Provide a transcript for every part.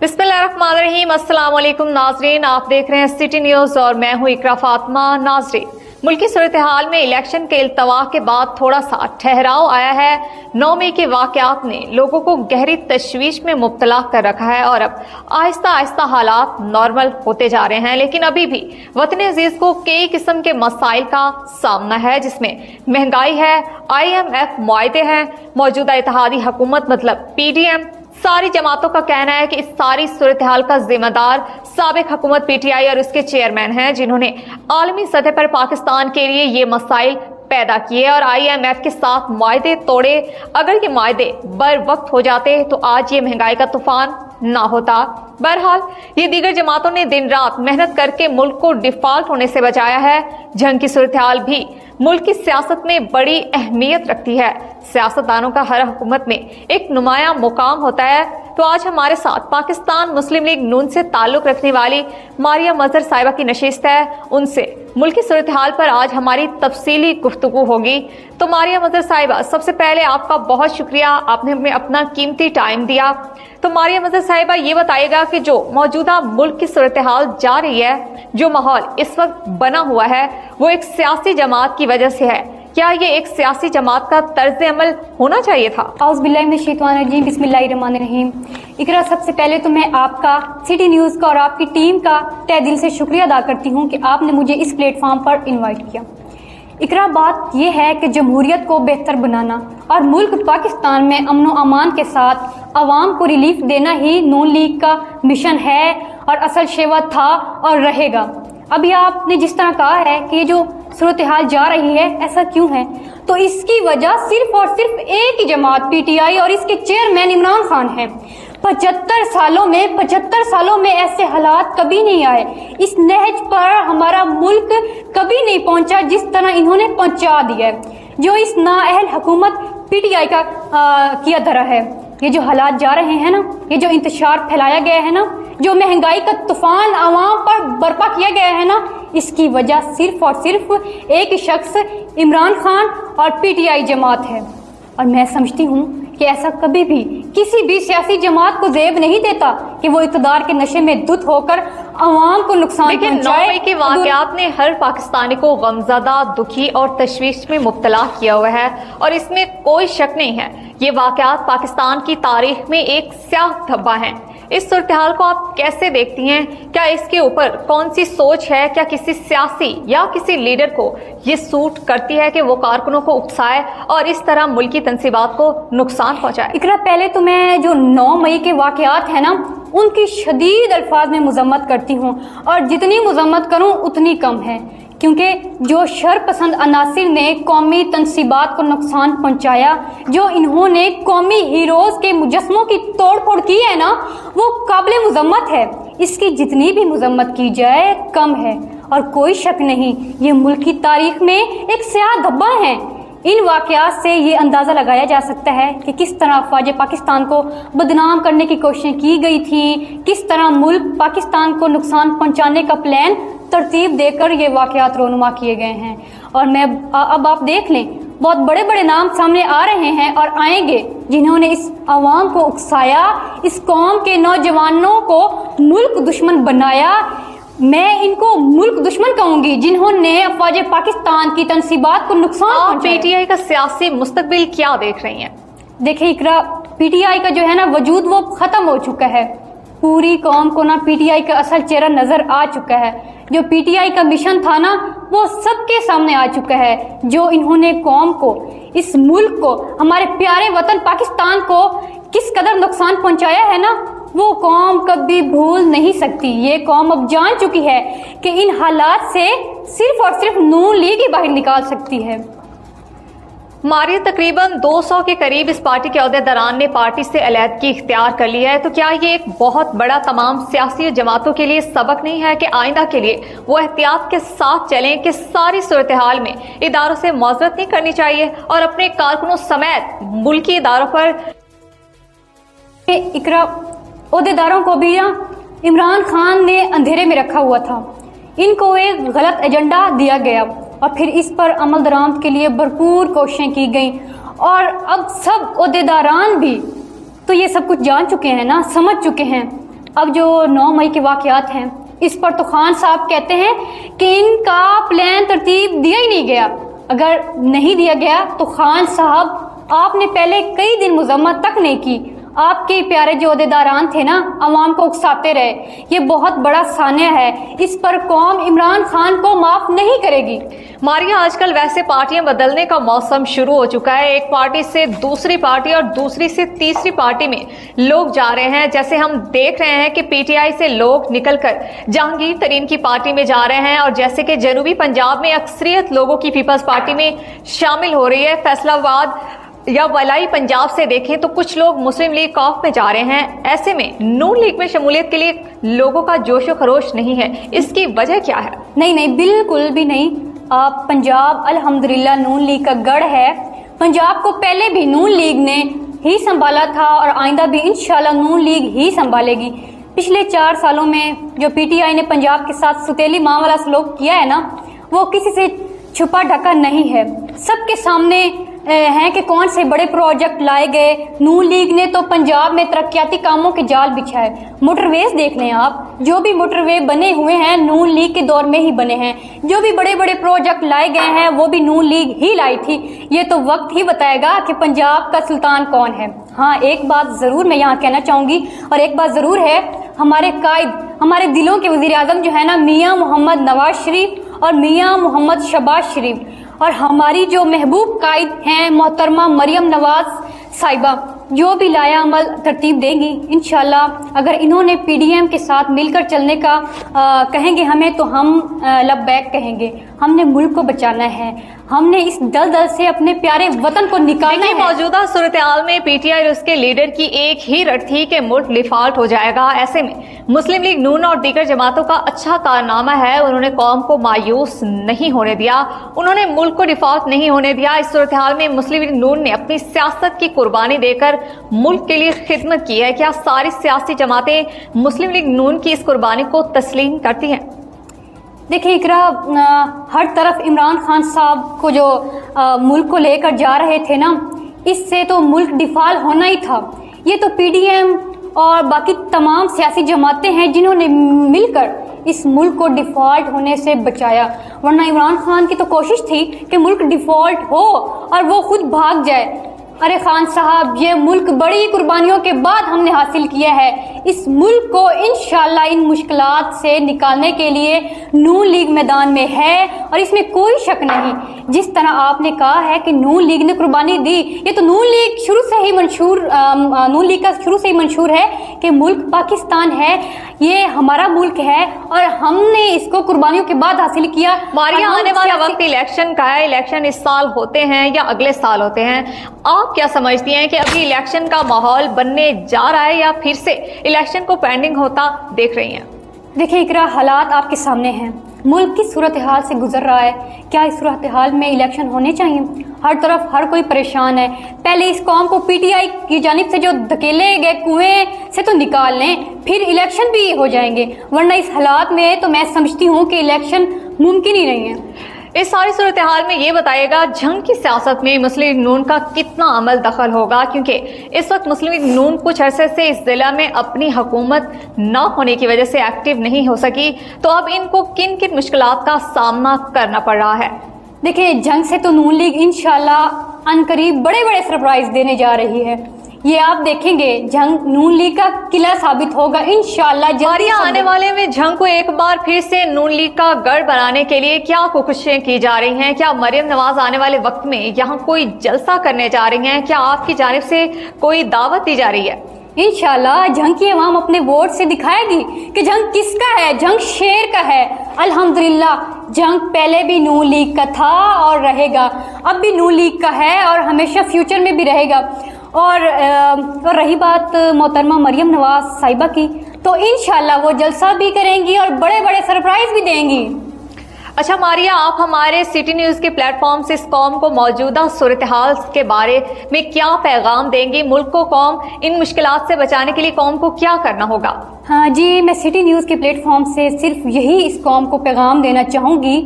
बिस्मिल्लाहिर्रहमानिर्रहीम। अस्सलाम वालेकुम नाजरीन, आप देख रहे हैं सिटी न्यूज और मैं हूं इकरा फातिमा। नाजरीन, मुल्की सूरत हाल में इलेक्शन के इल्तवा के बाद थोड़ा सा ठहराव आया है। 9 मई के वाकयात ने लोगों को गहरी तशवीश में मुब्तला कर रखा है और अब आहिस्ता आहिस्ता हालात नॉर्मल होते जा रहे हैं, लेकिन अभी भी वतन अजीज को कई किस्म के मसाइल का सामना है, जिसमें महंगाई है, IMF मुआहदे हैं, मौजूदा इत्तेहादी हुकूमत मतलब PDM। सारी जमातों का कहना है कि इस सारी सूरत हाल का जिम्मेदार साबिक हुकूमत PTI और उसके चेयरमैन हैं, जिन्होंने आलमी सतह पर पाकिस्तान के लिए ये मसाइल पैदा किए और IMF के साथ मुआहदे तोड़े। अगर ये मुआहदे बर वक्त हो जाते तो आज ये महंगाई का तूफान ना होता। बहरहाल ये दीगर जमातों ने दिन रात मेहनत करके मुल्क को डिफॉल्ट होने से बचाया है। जंग की सूरत हाल भी मुल्क की सियासत में बड़ी अहमियत रखती है। सियासतदानों का हर हुकूमत में एक नुमाया मुकाम होता है। तो आज हमारे साथ पाकिस्तान मुस्लिम लीग नून से ताल्लुक रखने वाली मारिया मजहर साहिबा की नशिस्त है। उनसे मुल्की सूरत हाल पर आज हमारी तफसीली गुफ्तगू होगी। तो मारिया मजहर साहिबा, सबसे पहले आपका बहुत शुक्रिया, आपने हमें अपना कीमती टाइम दिया। तो मारिया मजहर साहिबा, ये बताइएगा कि जो मौजूदा मुल्क की सूरत हाल जा रही है, जो माहौल इस वक्त बना हुआ है, वो एक सियासी जमात की वजह से है। क्या ये एक सियासी जमात का तर्ज अमल होना चाहिए था? औज़ुबिल्लाहिमिनश्शैतानिर्रजीम, बिस्मिल्लाहिर्रहमानिर्रहीम। इकरा, सबसे पहले तो मैं आपका सिटी न्यूज़ का और आपकी टीम का तहे दिल से शुक्रिया अदा करती हूँ कि आपने मुझे इस प्लेटफॉर्म पर इनवाइट किया। इकरा, बात यह है कि जमहूरियत को बेहतर बनाना और मुल्क पाकिस्तान में अमन व अमान के साथ आवाम को रिलीफ देना ही नून लीग का मिशन है और असल शेवा था और रहेगा। अभी आपने जिस तरह कहा है कि ये जो सूरत हाल जा रही है, ऐसा क्यों है, तो इसकी वजह सिर्फ और सिर्फ एक ही जमात PTI और इसके चेयरमैन इमरान खान है। 75 सालों में ऐसे हालात कभी नहीं आए। इस नहज पर हमारा मुल्क कभी नहीं पहुंचा जिस तरह इन्होंने पहुंचा दिया है। जो इस नाअहल हुकूमत PTI का किया धरा है, ये जो हालात जा रहे हैं ना, ये जो इंतशार फैलाया गया है ना, जो महंगाई का तूफान आवाम पर बर्पा किया गया है ना, इसकी वजह सिर्फ और सिर्फ एक ही शख्स इमरान खान और PTI जमात है। और मैं समझती हूँ कि ऐसा कभी भी किसी भी सियासी जमात को ज़ेब नहीं देता कि वो इक़्तिदार के नशे में धुत होकर आवाम को नुकसान पहुंचाए। लेकिन 9 मई के वाक़यात ने हर पाकिस्तानी को गमज़दा, दुखी और तशवीश में मुब्तला किया हुआ है और इसमें कोई शक नहीं है, ये वाक़यात पाकिस्तान की तारीख में एक स्याह धब्बा है। इस सूरत हाल को आप कैसे देखती हैं? क्या इसके ऊपर कौन सी सोच है? क्या किसी सियासी या किसी लीडर को ये सूट करती है कि वो कारकुनों को उकसाए और इस तरह मुल्की तंसीबात को नुकसान पहुंचाए? इकरा, पहले तो मैं जो 9 मई के वाक़यात है ना, उनकी शदीद अल्फाज में मुज़म्मत करती हूँ और जितनी मुज़म्मत करूँ उतनी कम है, क्योंकि जो शर पसंद अनासिर ने कौमी तंसीबात को नुकसान पहुंचाया, जो इन्होंने कौमी हीरोज के मुजस्मों की तोड़ फोड़ की है ना, वो काबिल मुजम्मत है। इसकी जितनी भी मुजम्मत की जाए कम है और कोई शक नहीं, ये मुल्क की तारीख में एक स्याह धब्बा है। इन वाक़यात से ये अंदाज़ा लगाया जा सकता है कि किस तरह अफ़वाज पाकिस्तान को बदनाम करने की कोशिशें की गई थी, किस तरह मुल्क पाकिस्तान को नुकसान पहुंचाने का प्लान तरतीब देकर ये वाक़यात रोनुमा किए गए हैं। और अब आप देख लें, बहुत बड़े बड़े नाम सामने आ रहे हैं और आएंगे जिन्होंने इस आवाम को उकसाया, इस कौम के नौजवानों को मुल्क दुश्मन बनाया। मैं इनको मुल्क दुश्मन कहूंगी जिन्होंने अफ़वाज पाकिस्तान की तंसीबात को नुकसान पहुंचाया। PTI का सियासी मुस्तकबिल क्या देख रही हैं? देखिए इकरा, PTI का जो है ना वजूद वो खत्म हो चुका है। पूरी कौम को ना PTI का असल चेहरा नजर आ चुका है। जो PTI का मिशन था ना, वो सबके सामने आ चुका है। जो इन्होंने कौम को, इस मुल्क को, हमारे प्यारे वतन पाकिस्तान को किस कदर नुकसान पहुंचाया है ना, वो कौम कभी भूल नहीं सकती। ये कौम अब जान चुकी है कि इन हालात से सिर्फ और सिर्फ नून लीग ही बाहर निकाल सकती है। मारिया, तकरीबन 200 के करीब इस पार्टी के अहदेदारान ने पार्टी से अलहदगी इख्तियार कर ली है। तो क्या ये एक बहुत बड़ा तमाम सियासी जमातों के लिए सबक नहीं है कि आइंदा के लिए वो एहतियात के साथ चलें कि सारी सूरत हाल में इदारों से मुआवजत नहीं करनी चाहिए और अपने कारकुनों समेत मुल्की इदारों पर इकरा, अहदेदारों को भी ना इमरान खान ने अंधेरे में रखा हुआ था। इनको एक गलत एजेंडा दिया गया और फिर इस पर अमल दरामद के लिए भरपूर कोशिशें की गई और अब सब अहदेदारान भी तो ये सब कुछ जान चुके हैं ना, समझ चुके हैं। اب جو 9 مئی کے واقعات ہیں اس پر تو خان صاحب کہتے ہیں کہ ان کا پلان ترتیب دیا ہی نہیں گیا. اگر نہیں دیا گیا تو خان صاحب آپ نے پہلے کئی دن مذمت تک نہیں کی. آپ کے پیارے جو عہدیداران تھے نا عوام کو اکساتے رہے. یہ بہت بڑا سانحہ ہے, اس پر قوم عمران خان کو معاف نہیں کرے گی. ماریا, آج کل ویسے پارٹیاں بدلنے کا موسم شروع ہو چکا ہے. ایک پارٹی سے دوسری پارٹی اور دوسری سے تیسری پارٹی میں لوگ جا رہے ہیں. جیسے ہم دیکھ رہے ہیں کہ پی ٹی آئی سے لوگ نکل کر جہانگیر ترین کی پارٹی میں جا رہے ہیں, اور جیسے کہ جنوبی پنجاب میں اکثریت لوگوں کی پیپلز پارٹی میں شامل ہو رہی ہے. فیصلہ آباد یا ولائی پنجاب سے دیکھیں تو کچھ لوگ مسلم لیگ کاف میں جا رہے ہیں. ایسے میں نون لیگ میں شمولیت کے لیے لوگوں کا جوش و خروش نہیں ہے. اس کی وجہ کیا ہے؟ نہیں, بالکل بھی نہیں. پنجاب الحمدللہ نون لیگ کا گڑھ ہے. پنجاب کو پہلے بھی نون لیگ نے ہی سنبھالا تھا اور آئندہ بھی انشاءاللہ نون لیگ ہی سنبھالے گی. پچھلے 4 سالوں میں جو پی ٹی آئی نے پنجاب کے ساتھ ستیلی ماں والا سلوک کیا ہے نا, وہ کسی سے چھپا ڈھکا نہیں ہے. سب کے سامنے ہیں کہ کون سے بڑے پروجیکٹ لائے گئے. نون لیگ نے تو پنجاب میں ترقیاتی کاموں کے جال بچھائے. موٹر ویز دیکھ لیں آپ, جو بھی موٹر وے بنے ہوئے ہیں نون لیگ کے دور میں ہی بنے ہیں. جو بھی بڑے بڑے پروجیکٹ لائے گئے ہیں وہ بھی نون لیگ ہی لائی تھی. یہ تو وقت ہی بتائے گا کہ پنجاب کا سلطان کون ہے. ہاں, ایک بات ضرور میں یہاں کہنا چاہوں گی, اور ایک بات ضرور ہے, ہمارے قائد, ہمارے دلوں کے وزیر اعظم جو ہے نا میاں محمد نواز شریف اور میاں محمد شہباز شریف, اور ہماری جو محبوب قائد ہیں محترمہ مریم نواز صاحبہ, جو بھی لایا عمل ترتیب دیں گی انشاءاللہ. اگر انہوں نے پی ڈی ایم کے ساتھ مل کر چلنے کا کہیں گے ہمیں, تو ہم لبیک کہیں گے. ہم نے ملک کو بچانا ہے, ہم نے اس دلدل سے اپنے پیارے وطن کو نکالنا ہے. موجودہ صورتحال میں پی ٹی آئی اور اس کے لیڈر کی ایک ہی رٹ تھی کہ ملک ڈیفالٹ ہو جائے گا. ایسے میں مسلم لیگ نون اور دیگر جماعتوں کا اچھا کارنامہ ہے. انہوں نے قوم کو مایوس نہیں ہونے دیا, انہوں نے ملک کو ڈیفالٹ نہیں ہونے دیا. اس صورتحال میں مسلم لیگ نون نے اپنی سیاست کی قربانی دے کر ملک کے لیے خدمت کی ہے. کیا ساری سیاسی جماعتیں مسلم لیگ نون کی اس قربانی کو تسلیم کرتی ہیں؟ دیکھیں اقرا, ہر طرف عمران خان صاحب کو جو ملک کو لے کر جا رہے تھے نا, اس سے تو ملک ڈیفالٹ ہونا ہی تھا. یہ تو پی ڈی ایم اور باقی تمام سیاسی جماعتیں ہیں جنہوں نے مل کر اس ملک کو ڈیفالٹ ہونے سے بچایا. ورنہ عمران خان کی تو کوشش تھی کہ ملک ڈیفالٹ ہو اور وہ خود بھاگ جائے. ارے خان صاحب, یہ ملک بڑی قربانیوں کے بعد ہم نے حاصل کیا ہے. اس ملک کو انشاءاللہ ان مشکلات سے نکالنے کے لیے نون لیگ میدان میں ہے, اور اس میں کوئی شک نہیں. جس طرح آپ نے کہا ہے کہ نون لیگ نے قربانی دی, یہ تو نون لیگ شروع سے ہی منشور ہے کہ ملک پاکستان ہے, یہ ہمارا ملک ہے, اور ہم نے اس کو قربانیوں کے بعد حاصل کیا. ماریا, آنے والا وقت الیکشن کا ہے. الیکشن اس سال ہوتے ہیں یا اگلے سال ہوتے ہیں؟ آپ کیا سمجھتی ہیں کہ ابھی الیکشن کا ماحول بننے جا رہا ہے یا پھر سے الیکشن کو پینڈنگ ہوتا دیکھ رہی ہیں؟ دیکھیں اقرا, حالات آپ کے سامنے ہیں. ملک کس صورتحال سے گزر رہا ہے. کیا اس صورتحال میں الیکشن ہونے چاہیے؟ ہر طرف ہر کوئی پریشان ہے. پہلے اس قوم کو پی ٹی آئی کی جانب سے جو دھکیلے گئے کنویں سے تو نکال لیں, پھر الیکشن بھی ہو جائیں گے. ورنہ اس حالات میں تو میں سمجھتی ہوں کہ الیکشن ممکن ہی نہیں ہے. اس ساری صورتحال میں یہ بتائے گا جنگ کی سیاست میں مسلم لیگ نون کا کتنا عمل دخل ہوگا, کیونکہ اس وقت مسلم لیگ نون کچھ عرصے سے اس ضلع میں اپنی حکومت نہ ہونے کی وجہ سے ایکٹیو نہیں ہو سکی. تو اب ان کو کن کن مشکلات کا سامنا کرنا پڑ رہا ہے؟ دیکھیں, جنگ سے تو نون لیگ انشاءاللہ عنقریب بڑے بڑے سرپرائز دینے جا رہی ہے. یہ آپ دیکھیں گے جنگ نون لیگ کا قلعہ ثابت ہوگا انشاءاللہ. آنے والے میں جنگ کو ایک بار پھر سے نون لیگ کا گڑھ بنانے کے لیے کیا کوششیں کی جا رہی ہیں؟ کیا مریم نواز آنے والے وقت میں یہاں کوئی جلسہ کرنے جا رہی ہیں؟ کیا آپ کی جانب سے کوئی دعوت دی جا رہی ہے؟ انشاءاللہ جنگ کی عوام اپنے ووٹ سے دکھائے گی کہ جنگ کس کا ہے. جنگ شیر کا ہے. الحمدللہ جنگ پہلے بھی نون لیگ کا تھا اور رہے گا, اب بھی نون لیگ کا ہے اور ہمیشہ فیوچر میں بھی رہے گا. اور رہی بات محترمہ مریم نواز صاحبہ کی, تو انشاءاللہ وہ جلسہ بھی کریں گی اور بڑے بڑے سرپرائز بھی دیں گی. اچھا ماریا, آپ ہمارے سٹی نیوز کے پلیٹ فارم سے اس قوم کو موجودہ صورتحال کے بارے میں کیا پیغام دیں گی؟ ملک کو قوم ان مشکلات سے بچانے کے لیے قوم کو کیا کرنا ہوگا؟ ہاں جی, میں سٹی نیوز کے پلیٹ فارم سے صرف یہی اس قوم کو پیغام دینا چاہوں گی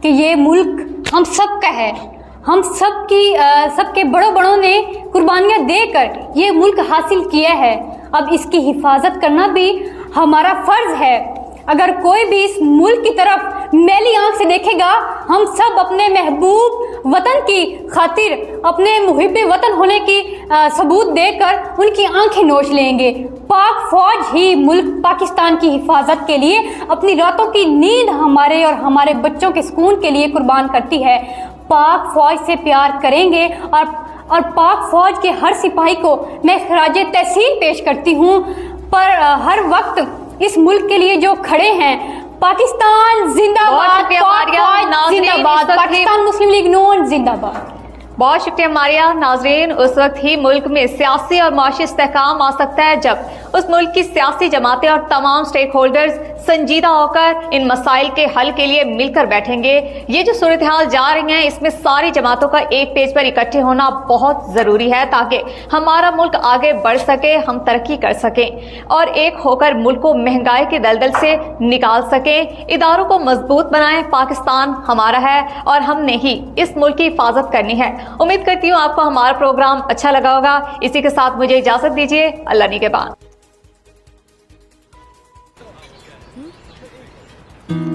کہ یہ ملک ہم سب کا ہے. ہم سب کے بڑوں نے قربانیاں دے کر یہ ملک حاصل کیا ہے. اب اس کی حفاظت کرنا بھی हमारा फर्ज है। अगर कोई भी इस मुल्क की तरफ मैली आंख से देखेगा, हम सब अपने महबूब वतन की खातिर अपने मुहिब्बे वतन होने की सबूत देकर उनकी आंखें नोच लेंगे। पाक फौज ही मुल्क पाकिस्तान की हिफाजत के लिए अपनी रातों की नींद हमारे और हमारे बच्चों के सुकून के लिए कुर्बान करती है। पाक फौज से प्यार करेंगे और पाक फौज के हर सिपाही को मैं खराजे तहसीन पेश करती हूँ। पर हर वक्त इस मुल्क के लिए जो खड़े हैं, पाकिस्तान जिंदाबाद, पाक फौज जिंदाबाद, पाकिस्तान मुस्लिम लीग नून जिंदाबाद। बहुत शुक्रिया मारिया। नाजरीन, उस वक्त ही मुल्क में सियासी और माशी इस्तेहकाम आ सकता है जब उस मुल्क की सियासी जमातें और तमाम स्टेक होल्डर्स संजीदा होकर इन मसाइल के हल के लिए मिलकर बैठेंगे। ये जो सूरत हाल जा रही है, इसमें सारी जमातों का एक पेज पर इकट्ठे होना बहुत जरूरी है ताकि हमारा मुल्क आगे बढ़ सके, हम तरक्की कर सकें और एक होकर मुल्क को महंगाई के दलदल से निकाल सकें। इदारों को मजबूत बनाएं। पाकिस्तान हमारा है और हमने ही इस मुल्क की हिफाजत करनी है। उम्मीद करती हूँ आपको हमारा प्रोग्राम अच्छा लगा होगा। इसी के साथ मुझे इजाजत दीजिए। अल्लाह निगहबान।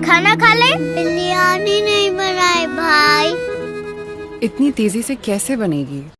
खाना खा ले? बिरयानी नहीं बनाए भाई। इतनी तेजी से कैसे बनेगी?